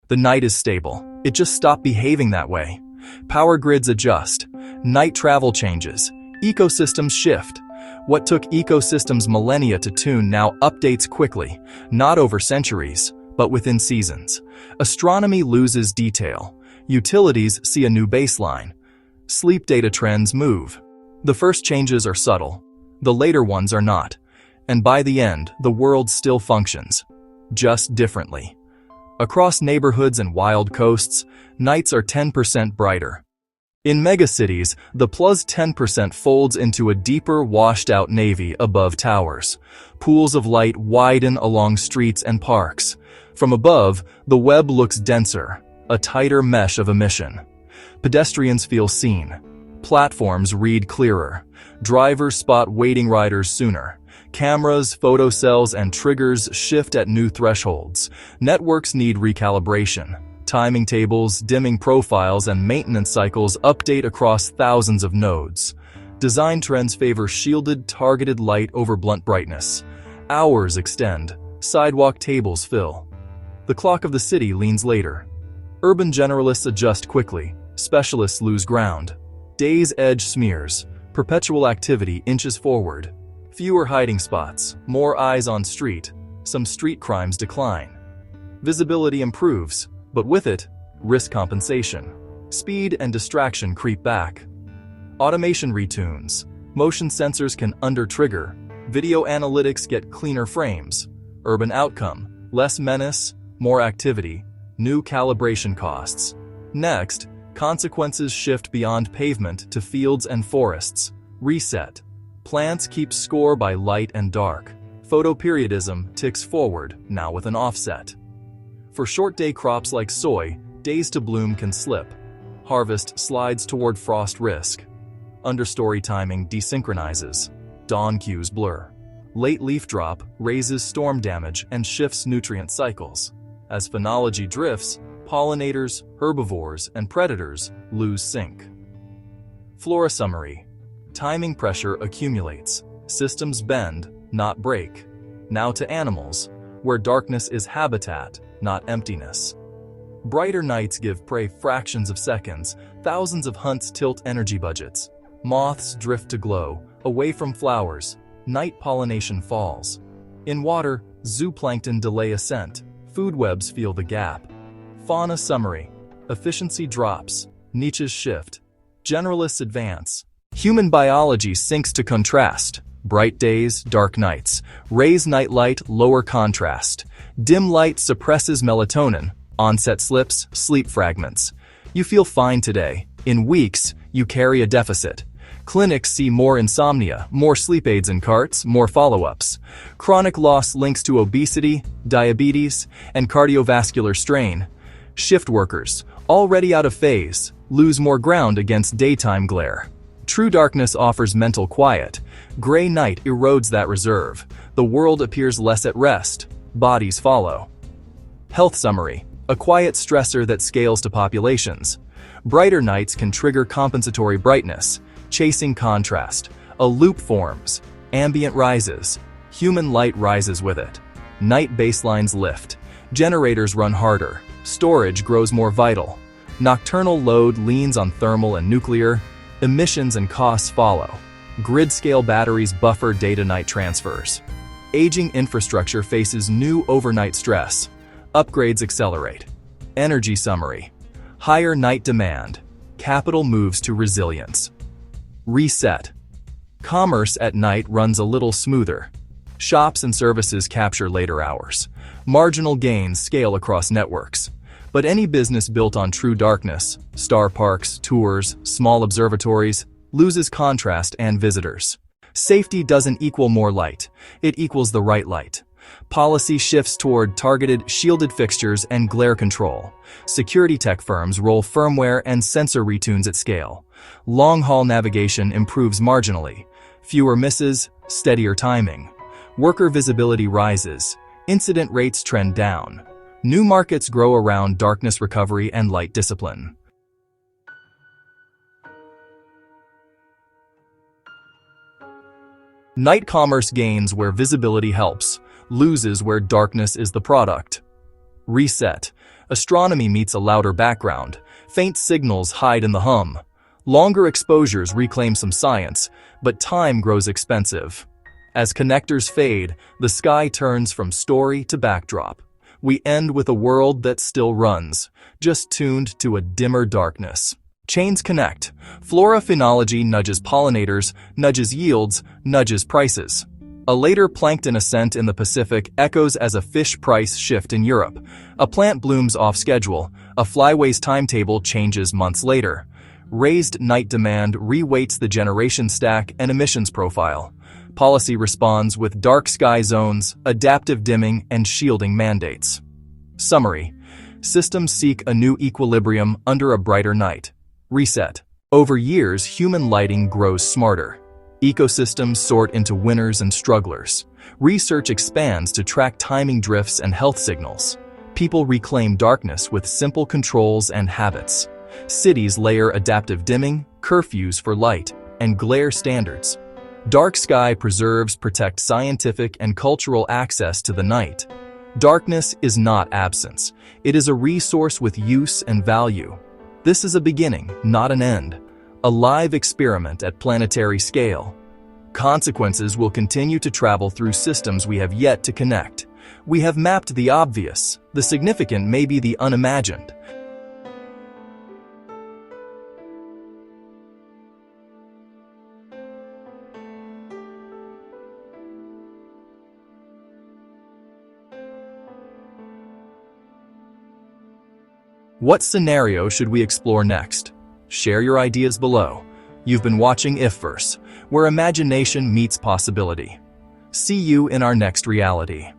The night is stable. It just stopped behaving that way. Power grids adjust. Night travel changes. Ecosystems shift. What took ecosystems millennia to tune now updates quickly, not over centuries, but within seasons. Astronomy loses detail. Utilities see a new baseline. Sleep data trends move. The first changes are subtle. The later ones are not. And by the end, the world still functions. Just differently. Across neighborhoods and wild coasts, nights are 10% brighter. In megacities, the plus 10% folds into a deeper, washed-out navy above towers. Pools of light widen along streets and parks. From above, the web looks denser, a tighter mesh of emission. Pedestrians feel seen. Platforms read clearer. Drivers spot waiting riders sooner. Cameras, photocells, and triggers shift at new thresholds. Networks need recalibration. Timing tables, dimming profiles, and maintenance cycles update across thousands of nodes. Design trends favor shielded, targeted light over blunt brightness. Hours extend. Sidewalk tables fill. The clock of the city leans later. Urban generalists adjust quickly. Specialists lose ground. Day's edge smears. Perpetual activity inches forward. Fewer hiding spots, more eyes on street. Some street crimes decline. Visibility improves, but with it, risk compensation. Speed and distraction creep back. Automation retunes. Motion sensors can under-trigger. Video analytics get cleaner frames. Urban outcome: less menace, more activity, new calibration costs. Next, consequences shift beyond pavement to fields and forests. Reset. Plants keep score by light and dark. Photoperiodism ticks forward, now with an offset. For short-day crops like soy, days to bloom can slip. Harvest slides toward frost risk. Understory timing desynchronizes. Dawn cues blur. Late leaf drop raises storm damage and shifts nutrient cycles. As phenology drifts, pollinators, herbivores, and predators lose sync. Flora summary. Timing pressure accumulates. Systems bend, not break. Now to animals, where darkness is habitat, not emptiness. Brighter nights give prey fractions of seconds. Thousands of hunts tilt energy budgets. Moths drift to glow, away from flowers. Night pollination falls. In water, zooplankton delay ascent. Food webs feel the gap. Fauna summary. Efficiency drops. Niches shift. Generalists advance. Human biology sinks to contrast. Bright days, dark nights. Raise night light, lower contrast. Dim light suppresses melatonin. Onset slips, sleep fragments. You feel fine today. In weeks, you carry a deficit. Clinics see more insomnia, more sleep aids in carts, more follow-ups. Chronic loss links to obesity, diabetes, and cardiovascular strain. Shift workers, already out of phase, lose more ground against daytime glare. True darkness offers mental quiet. Gray night erodes that reserve. The world appears less at rest. Bodies follow. Health summary. A quiet stressor that scales to populations. Brighter nights can trigger compensatory brightness. Chasing contrast. A loop forms. Ambient rises. Human light rises with it. Night baselines lift. Generators run harder. Storage grows more vital. Nocturnal load leans on thermal and nuclear. Emissions and costs follow. Grid-scale batteries buffer day-to-night transfers. Aging infrastructure faces new overnight stress. Upgrades accelerate. Energy summary. Higher night demand. Capital moves to resilience. Reset. Commerce at night runs a little smoother. Shops and services capture later hours. Marginal gains scale across networks. But any business built on true darkness, star parks, tours, small observatories, loses contrast and visitors. Safety doesn't equal more light, it equals the right light. Policy shifts toward targeted, shielded fixtures and glare control. Security tech firms roll firmware and sensor retunes at scale. Long-haul navigation improves marginally. Fewer misses, steadier timing. Worker visibility rises. Incident rates trend down. New markets grow around darkness recovery and light discipline. Night commerce gains where visibility helps, loses where darkness is the product. Reset. Astronomy meets a louder background. Faint signals hide in the hum. Longer exposures reclaim some science, but time grows expensive. As connectors fade, the sky turns from story to backdrop. We end with a world that still runs, just tuned to a dimmer darkness. Chains connect. Flora phenology nudges pollinators, nudges yields, nudges prices. A later plankton ascent in the Pacific echoes as a fish price shift in Europe. A plant blooms off schedule. A flyway's timetable changes months later. Raised night demand reweights the generation stack and emissions profile. Policy responds with dark sky zones, adaptive dimming, and shielding mandates. Summary. Systems seek a new equilibrium under a brighter night. Reset. Over years, human lighting grows smarter. Ecosystems sort into winners and strugglers. Research expands to track timing drifts and health signals. People reclaim darkness with simple controls and habits. Cities layer adaptive dimming, curfews for light, and glare standards. Dark sky preserves protect scientific and cultural access to the night. Darkness is not absence. It is a resource with use and value. This is a beginning, not an end. A live experiment at planetary scale. Consequences will continue to travel through systems we have yet to connect. We have mapped the obvious. The significant may be the unimagined. What scenario should we explore next? Share your ideas below. You've been watching IfVerse, where imagination meets possibility. See you in our next reality.